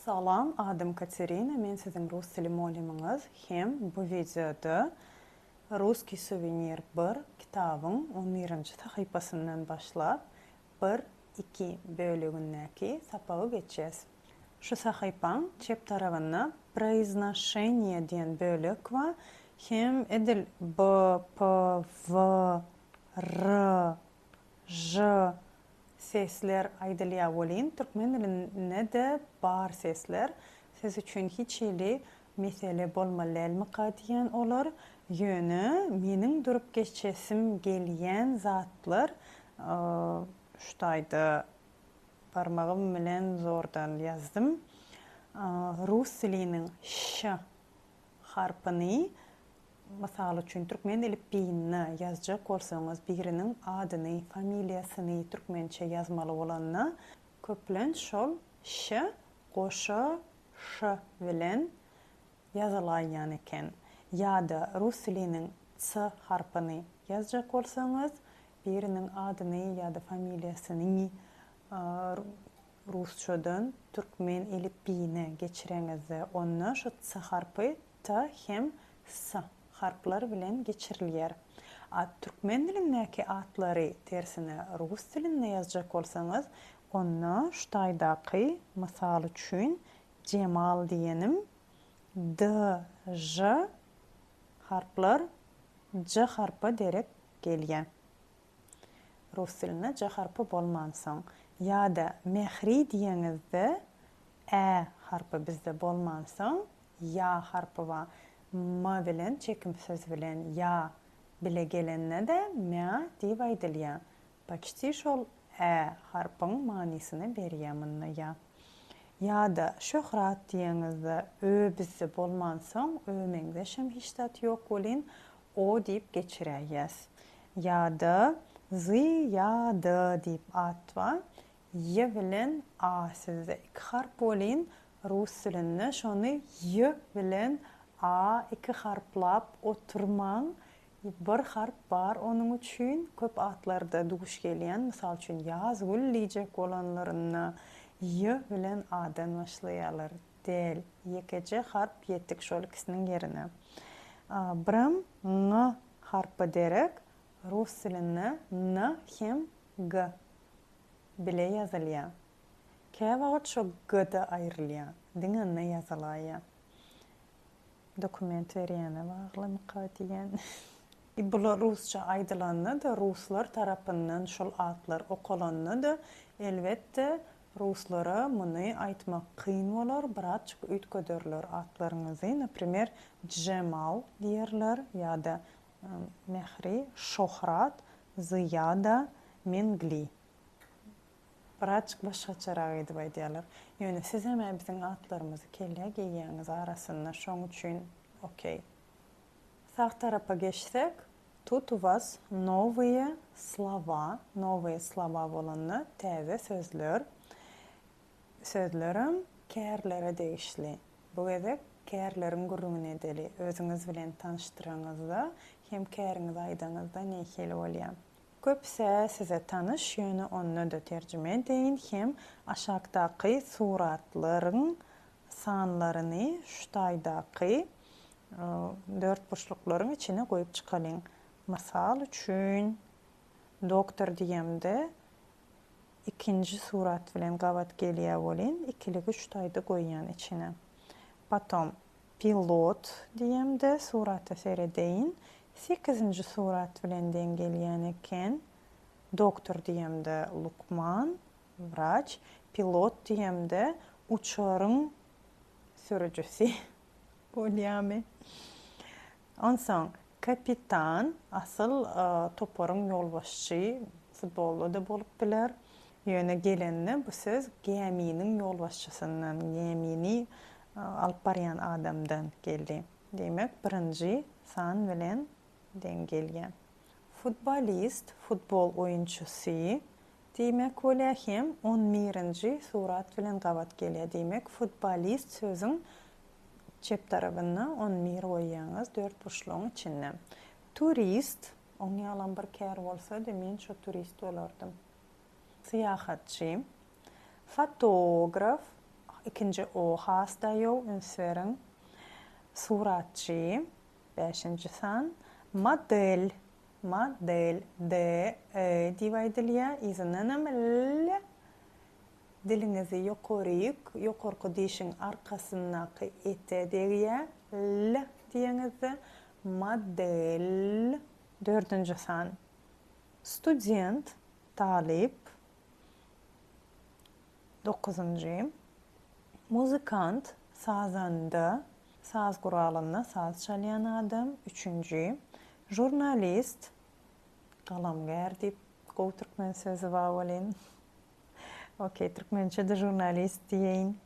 Salam, adım Katerina. Men sizin rus tili mualliminiz. Hem bu videoda Ruski Suvenir 1 kitabın 11. sahifasından başlap 1-2 bölügündeki sapağı geçeceğiz. Şu sahipan çep tarafına произношение diyen bölük var. Hem edil B, P, V, R, J sesler aydılya olin. Türkmen dilinde de bar sesler. Siz için hiç ili mesele bolmalı mı diyen olur. Yönü menin durup geçesim gelen zatlar şutaydı parmağım bilen zordan yazdım. Rus dilinin ş harfini Misal üçün Türkmen elifbeyini yazacak olsanız birinin adını, familiyasını Türkmençe yazmalı olanına köplen şol ş qoşa ş bilen yazılayan eken. Ya da Rus dilinin ç harfini yazacak olsanız birinin adını ya da familiyasını Rusçadan Türkmen elifbeyine geçirenizde onu şu ç harfi t hem s harflar bilen geçirilir. Türkmen dilindeki adları tersine Rus dilinde yazacak olsanız onu şutaydaki misal üçün Cemal diyenim. D, J harflar C harfi derek gelgen. Rus dilinde C harfi bolmansın. Ya da Mehri diyenizde E harfi bizde bolmansın. Ya harfi var. Ma bilen çekimsiz bilen ya bile gelenine de me deyip aydılıyor. Почти şol harfın manisini beriyemini ya. Ya da şöhrat diyenizde ö bizde bolmansın, ömengde şem hiçtat yok olin, o deyip geçireyiz. Ya da ziyade deyip at var. Y bilen a sizde iki harf olin, Rus dilinde şonu y bilen a iki harflap oturman bir harf var onun için köp atlarda duş gelen misal için yazgül diyecek olanlarına y bilen a'dan başlayalar del yekece harf yettik şol ikisinin yerine birim n harfi derek Rus dilinde n hem g bile yazılıyor. Kevağıt şu g'da ayrılıyor. Dine ne yazılıyor? Dokument veriyene bağlı mıqadiyen. Bu Rusça aydılanını da Ruslar tarafından şol adlar okulanını da elbette Ruslara bunu aytmak kıyın olur. Birazcık ütködürler adlarınızı. Например, Cemal diyerler ya da Mehri, Şohrat, Ziyada, Mengli. Birazcık başqaçarak edip aydiyalar. Yani siz hemen bizim adlarımızı kelle giyeniz arasında şun için okey. Sağ tarafa geçsek, тут у вас новые слова. Новые слова olanı təzə sözler. Sözlerim kərlərə değişli. Bu edək kərlərin qurrumun edeli. Özünüz bilen tanıştırınızda, hem kəriniz aydınızda neyheli oluyor. Köpse size tanış yönü onu da tercüme edin. Hem aşağıdaki suratların sanlarını şutaydaki dört boşlukların içine koyup çıkalım. Misal üçün doktor diyemde ikinci surat bilen qavat geliyor olin. İkiligi şutayda koyuyan içine. Potom pilot diyemde suratı seyredeyin. 8. surat bilen dengeleyen eken doktor diyemde Lukman, vraç, pilot diyemde uçarın sürücüsü. Polyami. Ondan kapitan asıl toparın yolbaşçı futbolda da bolup biler. Yöne gelenine bu söz geminin yolbaşçısından, gemini alıp barayan adamdan geldi. Demek birinci san bilen dengeliyen. Futbolist, futbol oyuncusu demek ola hem 11. surat bilen qavat geliyor. Demek futbolist sözün çep tarafına 11 koyuyanız 4 boşluğun içinde. Turist, onu yalan bir kere olsa demin şu turist olurdum. Siyahatçı, fotograf, ikinci o hasta yo ünsverin. Suratçı 5. san. Model. Model. D. Divaydilya. İzinanem L. Dilinizi yukarı dişin arkasındaki ete degiye L diyenizi. Model. 4. san. Student. Talip. 9. Muzikant. Sazanda. Saz kuralında saz çalyan adam. 3. Jurnalist. Kalamgar deyip qow Türkmen sözü var olin. Okey, Türkmençe'de jurnalist diyeyin.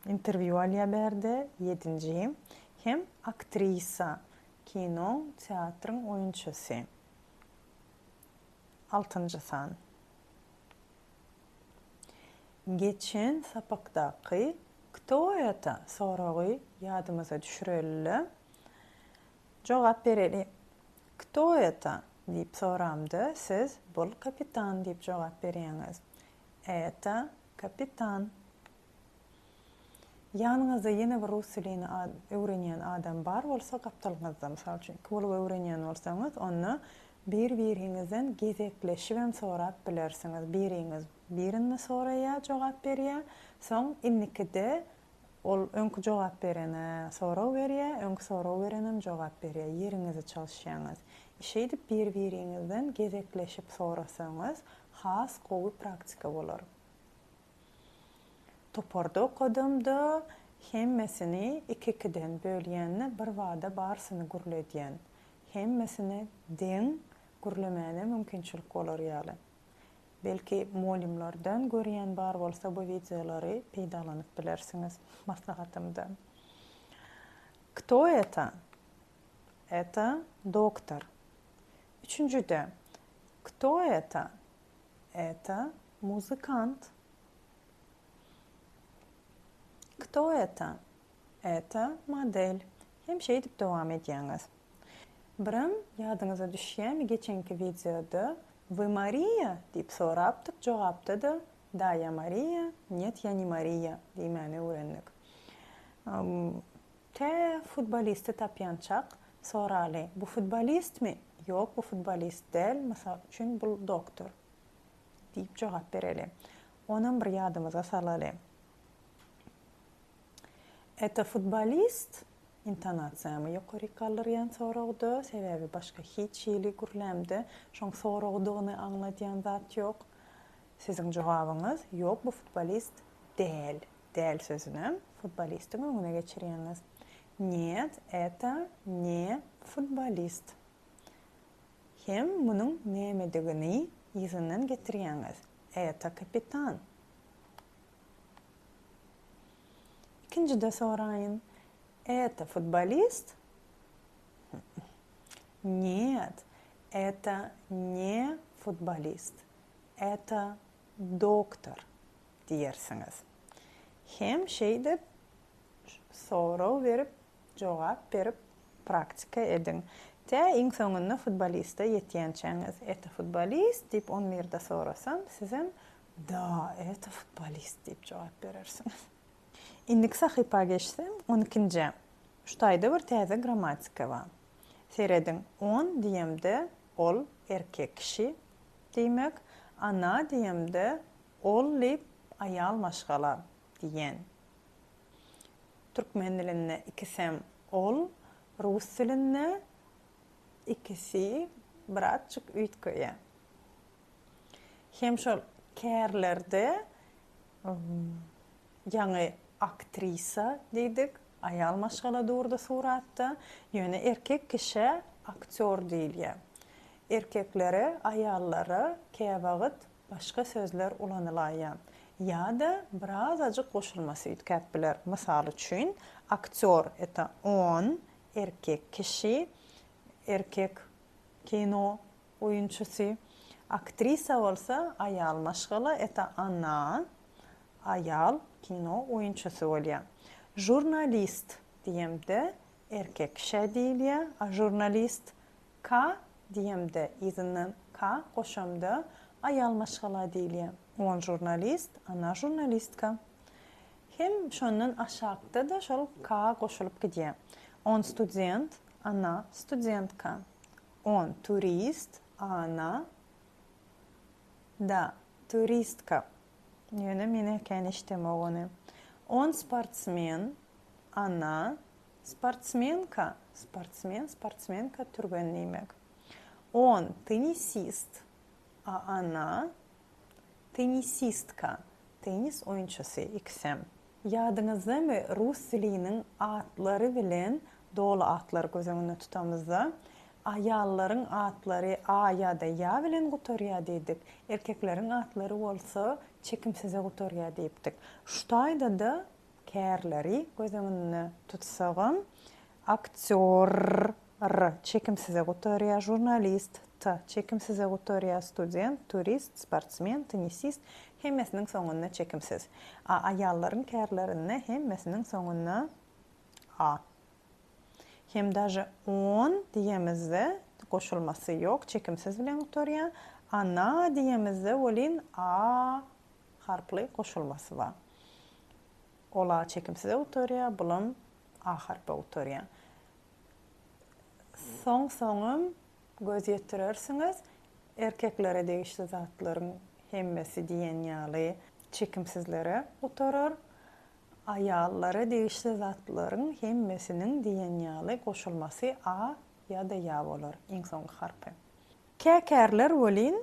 Interview alya berde. 7. Hem aktrisa. Kino, teatrın oyuncusu. 6. san. Geçen sapaktaki кто это soruyu yadımıza düşüreli. Cevap vereli. Кто это deyip soramdı. Siz bul kapitan deyip cevap veriyiniz. Это kapitan. Yanınızda yeni bir Rus dilini öğrenen adam var olsa kaptalınızda. Misal için kolu öğrenen olsanız onu bir-birinizden gezekleşip sorap bilirsiniz. Birini soraya cevap veriyor. Son innikide ol önkü cevap verene soru veriyor. Önkü soru verenem cevap veriyor. Yerinizi çalışıyorsunuz. İşeydi bir-birinizden gezekleşip sorasanız has qowy praktika olur. Toparda okudumda hemmesini ikiden bölyenini bir vada barsını gürlediyen. Hemmesini den gürlemene mümkünçülük olur yani. Belki muallimlerden görüyen bar olsa bu videoları peydalanıp bilirsiniz maslahatımda. Кто это? Это доктор. 3. de. Кто это? Это музыкант. Кто это? Это модель. Hem şey edip devam ediyiniz. Birim yadınıza düşen geçenki videoda Вы Мария deyip soraptık, cevapta da Да, я Мария, нет, я не Мария deymeni öğrendik. Futbolisti tapyançak sorali. Bu futbolist mi? Yok, bu futbolist değil. Mesela için bu doktor deyip cevap verelim. Onun bir yadımıza salalı. Это futbolist intonatsiyamı yukarı kaldırıyan soruğdu. Sebebi başka hiç şeyli gürlemdi. Şun soruğduğunu anlatan zat yok. Sizin cevabınız yok, bu futbolist değil. Değil sözünü futbolistin önüne geçiriyiniz. Нет, это не futbolist. Hem bunun nemediğini izinden getiriyiniz. Это kapitan. İkinci de sorayım. Это futbolist? Нет, это не futbolist. Это доктор diyersiniz. Hem şeyde soru verip, cevap verip praktika edin. En sonunda futboliste yetiyençeniz. Это futbolist deyip 11'de sorasam sizin Da, это futbolist deyip cevap verirsiniz. İndik sahipa geçsem 12. Şutayda bir teze gramatika var. Seyredin. On diyemde ol erkek kişi demek. Ana diyemde ol deyip ayal maşgala diyen. Türkmen dilinde ikisem ol, Rus dilinde ikisi birazcık ütköye. Hem şol kärlerde yani aktrisa dedik, ayal maşgala doğurda suratta, yani erkek kişi aktör değil ya. Erkeklere, ayallara kevağıt başka sözler ulanılaya. Ya da biraz acık koşulması ütketbilir. Misal için aktör это он, erkek kişi, erkek kino oyuncusu. Aktrisa olsa ayal maşgala это она, ayal kino oyuncusu oluyor. Jurnalist diyemde erkek kişi değil ya. Jurnalist ka diyemde izinden ka koşumda ayal maşgala değil ya. On jurnalist, ana jurnalistka. Hem şondan aşağıda da şol ka qoşulup gidýär. On student, ana studentka. On turist, ana da turistka. Ýöne mene kän işdeme ony. On sportsmen, ana sportsmenka. Sportsmenka türgen nämek. On tenisist, ana tenisistka. Tenis oyunçusu iksem. Ýadyňyzdamy rus diliniň atlary bilen dolu atlar gözüňizde tutamyzda. Aýallaryň atlary a ýa-da ýa bilen gutorýa diýdik. Erkekleriň atlary bolsa çekimsize gutorýa diýipdik. Şutaýda da kärleri gözüňizde tutsagam aktyor çekimsize gutorýa, jurnalist çekimsize gutorýa, student, turist, sportsmen, tenisist hemmesiniň soňunda çekimsiz. Aýallaryň kärlerinde hemmesiniň soňunda a. Hem daja on diýemizde goşulmasy ýok, çekimsiz bilen gutorýa. Ana diýemizde bolin a harply goşulmasy bar. Ola çekimsiz gutorýa, bulam a harpy gutorýa. Soňum göz ýetirersiňiz, erkeklere degişli zatlaryň hemmesi diýen ýaly çekimsizlere gutorar. Aýallara degişli zatlaryň hemmesiniň diýen ýaly goşulmasy a ýa-da ýa bolar. Iň soňky harpy. Kärler bolin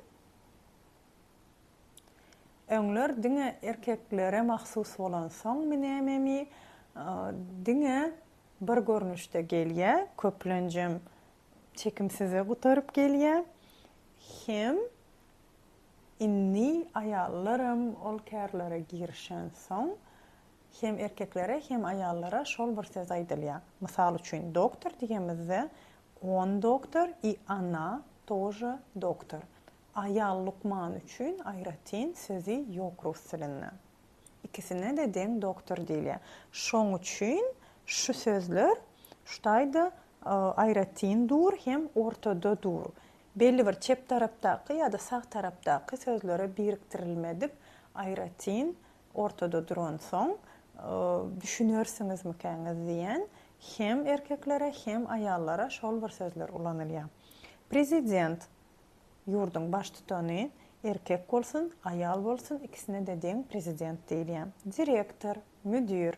öňler diňe erkeklere mahsus bolan soň binememi diňe bir görnüşde gelýär, köplenjem çekimsize gutorup gelýär. Hem inni aýallarym ol kärlere girişen soň hem erkeklere hem aýallara şol bir söz aýdylýar. Mysal üçin doktor diýemizde on doktor i ana тоже doktor. Aýal Lukman üçin aýratyn sözi ýok rus dilinde. İkisine de deň doktor diýilýär. Şoň üçin şu sözler şutaýda aýratyn dur hem ortada dur. Belli bir çep tarapdaky ýa-da sag tarapdaky sözlere biriktirilmedip aýratyn ortada duran soň düşünürsiňiz mikäňiz diýen hem erkeklere hem aýallara şol bir sözler ulanylýar. Prezident ýurduň baş tutany erkek bolsun, aýal bolsun, ikisine de deň prezident diýilýär. Direktor, müdir,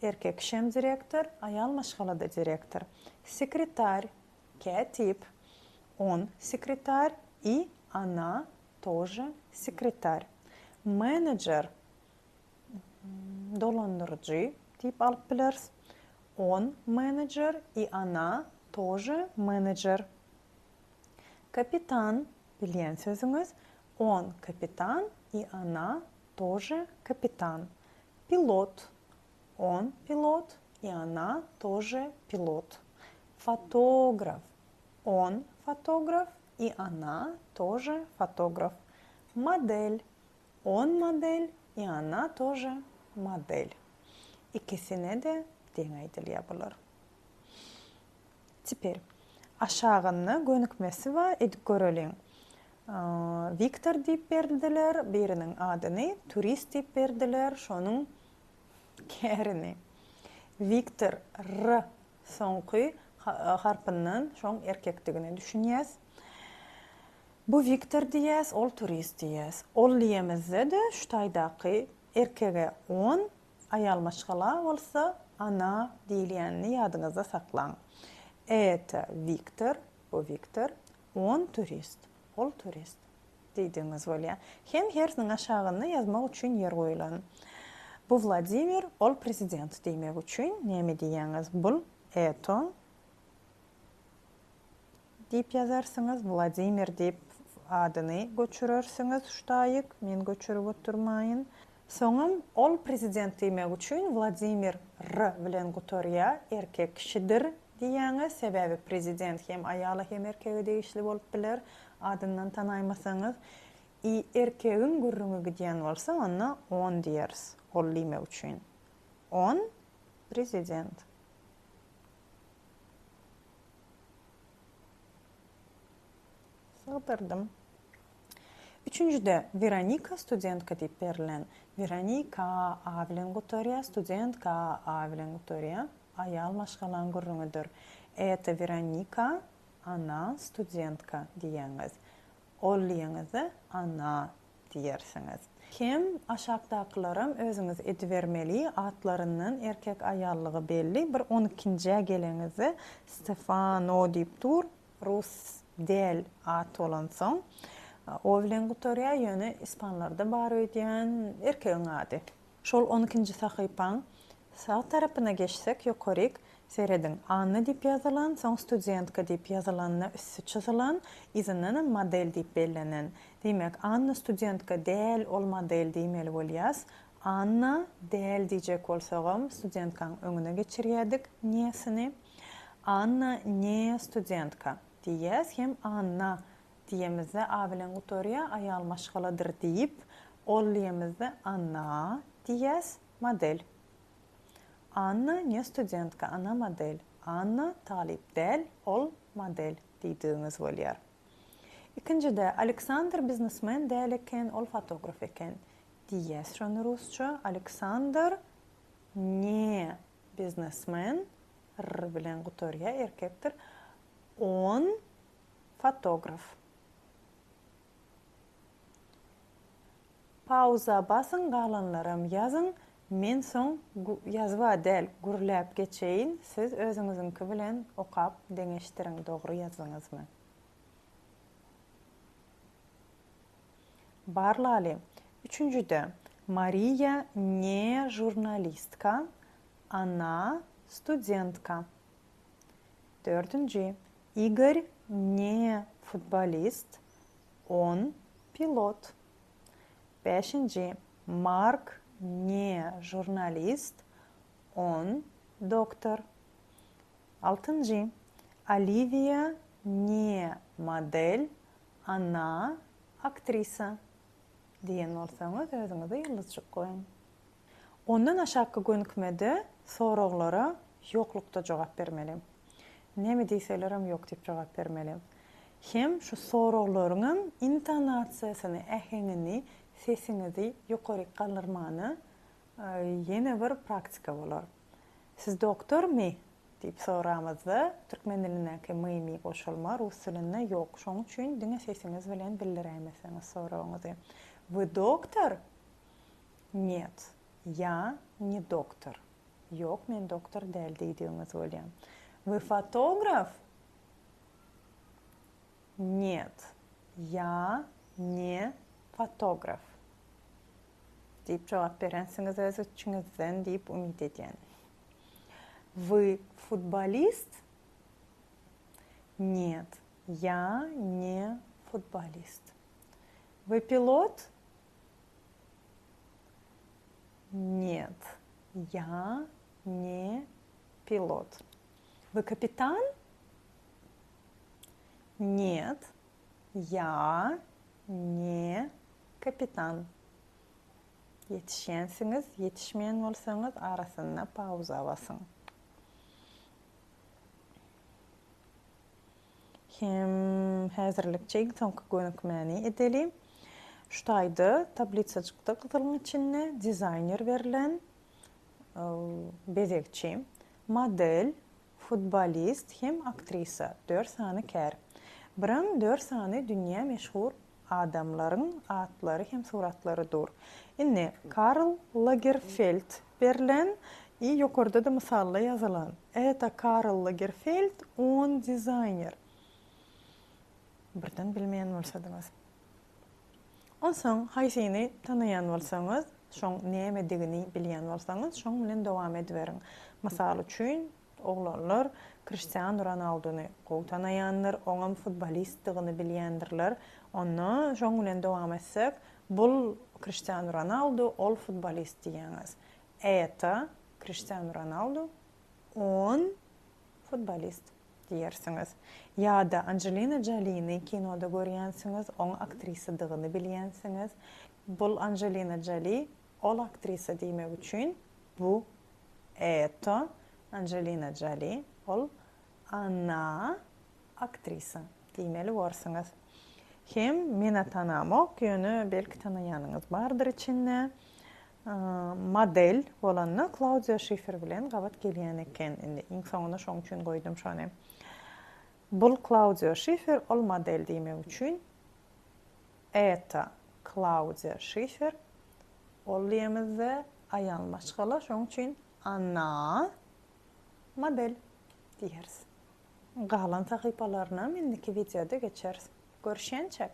erkek şem direktor, aýal maşgalada direktor. Sekretar, katip, on sekretar i ana тоже sekretar. Menedjer, dolandırıcı diýip alyp bileriz. On menedjer i ana тоже menedjer. Kapitan, bilýän sözüňiz, on kapitan i ana тоже kapitan. Pilot, on pilot i ana тоже pilot. Fotograf, on fotograf i ana тоже fotograf. Модель, он модель и она тоже модель. İkisine de deň aýdylýar bular. Teper aşağıny gönükmesi we edip göreliň. Viktor diýip berdiler, biriniň adyny turist diýip berdiler, şonuň kärini. Viktor r soňky harpyndan şoň erkekdigini düşünýäs. Bu Viktor diýäs, ol turist diýäs. Ol diýemizde de şutaýdaky erkege on, aýal maşgala bolsa ana diýilýänini ýadyňyzda saklaň. Это Виктор, bu Viktor, on turist, ol turist diýdiňiz bolýar. Hem hersiň aşagyny ýazmak üçin ýer goýulan. Bu Vladimir, ol prezident diýmek üçin näme diýäňiz? Bu это diýip ýazarsyňyz, Vladimir diýip adyny göçürersiňiz şutaýyk, men göçürüp oturmaýyn. Soňam ol prezident diýmek üçin Vladimir r bilen gutorýa, erkek kişidir diýäňiz. Sebebi prezident hem aýaly hem erkege degişli bolup biler, adyndan tanaýmasaňyz. Erkegiň gürrüňi gidýän bolsa, onda on diýeriz. Ol diýmek üçin. On prezident. Sığdırdım. Üçüncüde Veronika studentka deyip berilen. Veronika A bilen gutarya, studentka A bilen gutarya. Ayal maşgalan gurruňudur. Eta Veronika ana studentka diýeňiz. Ol diýeňizi ana diýersiňiz. Hem aşağıdakilarım özüňiz edibermeli, atlarından erkek ayallığı belli. Bir 12-nji geleňizi Stefano diýip dur. Rus del at olan soň. O bilen gutarya ýöne ispanlarda bar öýdýän erkegiň ady. Şol 12-nji sahypaň sağ tarapyna geçsek ýokaryk seredin. Anna diýip ýazylan, soň studentka diýip ýazylanyna üssü çyzylan, izinden model diýip bellenen. Demek Anna studentka däl, ol model diýmeli bolýas. Anna däl diýjek bolsagam studentkaň öňüne geçirýärdik niýesini. Anna ne studentka diýes hem Anna diýemizde A bilen gutarya ayal maşgaladyr diýip, ol diýemizde Anna diýes model. Anna ne studentka, ana model. Anna talip däl, ol model diýdiňiz bolýar. İkincide Aleksandr biznesmen däl eken, ol fotograf eken. Diýes şonu rusça. Aleksandr ne biznesmen, r bilen gutarya erkekdir. On fotograf. Pauza basın, galanlarım yazın. Men soň ýazwa däl gürläp geçeýin. Siz özüňizniki bilen okap deňeşdiriň, dogry ýazyňyzmy? Barlaly. Üçüncüde Maria ne jurnalistka, ana studentka. Dördüncü Igor ne futbolist, on pilot. Beşinci Mark ne jurnalist, on doktor. Altıncı Olivia ne model, ana aktrisa. Diyen olsanız özüňize ýyldızçyk goýun. Ondan aşağı gönükmede soraglara yoklukda jogap bermeli. Näme diýselerim ýok diýip jogap bermeli. Hem şu soraglaryňyň intonasiýasyny, äheňini, sesiňizi ýokary galdyrmany ýene bir praktika bolar. Siz doktormy diýip soramazda türkmen dilinäki mymy goşulma, rus dilinde ýok. Şoň üçin diňe sesiňiz bilen bildirämeseňiz soragyňyzy. Вы доктор? Нет, я не доктор. Yok, men doktor däl diýdiňiz bolýar. Вы фотограф? Нет, я не фотограф. Diýip jogap berensiňiz öz üçüňizden diýip umyt edýän. Вы футболист? Нет, я не футболист. Вы пилот? Нет, я не пилот. Вы капитан? Нет, я не капитан. Yetişýänsiňiz, yetişmeýän bolsaňyz arasynda pauza basyň. Hem häzirlikçe soňky gönükmäni edeli. Şutaýdy tablitsajykda gyzylyň içinde dizayner berilen bezekçi, model, futbolist hem aktrisa 4 sany kär. Biram 4 sany dünýä meşhur adamlaryň atlary hem suratlarydyr. Indi Karl Lagerfeld berilen ýokarda da mysalla ýazylan. Eta Karl Lagerfeld on dizayner. Birden bilmeýän bolsadyňyz. Onsoň haýsyny tanaýan bolsaňyz, şoň näme digini bilýän bolsaňyz, şoň bilen dowam ediberiň. Mysal üçin oglanlar Cristiano Ronaldo'ny gowy tanaýanlar, oňam futbolistligini bilýändirler. Onda şoň bilen dowam etsek, bul Cristiano Ronaldo, ol futbolist diýäňiz. Eta Cristiano Ronaldo, on futbolist diýersiňiz. Ýa-da Angelina Jolie'ni kinoda görýänsiňiz, oň aktrisadygyny bilýänsiňiz. Bul Angelina Jolie, ol aktrisa diýmek üçin bu eta Angelina Jolie, ol ana aktrisa diýmeli bolsaňyz. hem mene tanamak ýöne belki tanaýanyňyz bardyr içinde. Model bolanny Claudia Schiffer bilen gabat gelýän eken. Indi iň soňunda şoň üçin goýdum şonu. Bul Claudia Schiffer ol model diýmek üçin eta Claudia Schiffer ol diýemizde aýanlaşgala şoň üçin ana model diýeriz. Galan takypalaryna mindiki videoda geçeriz. Görüşençek.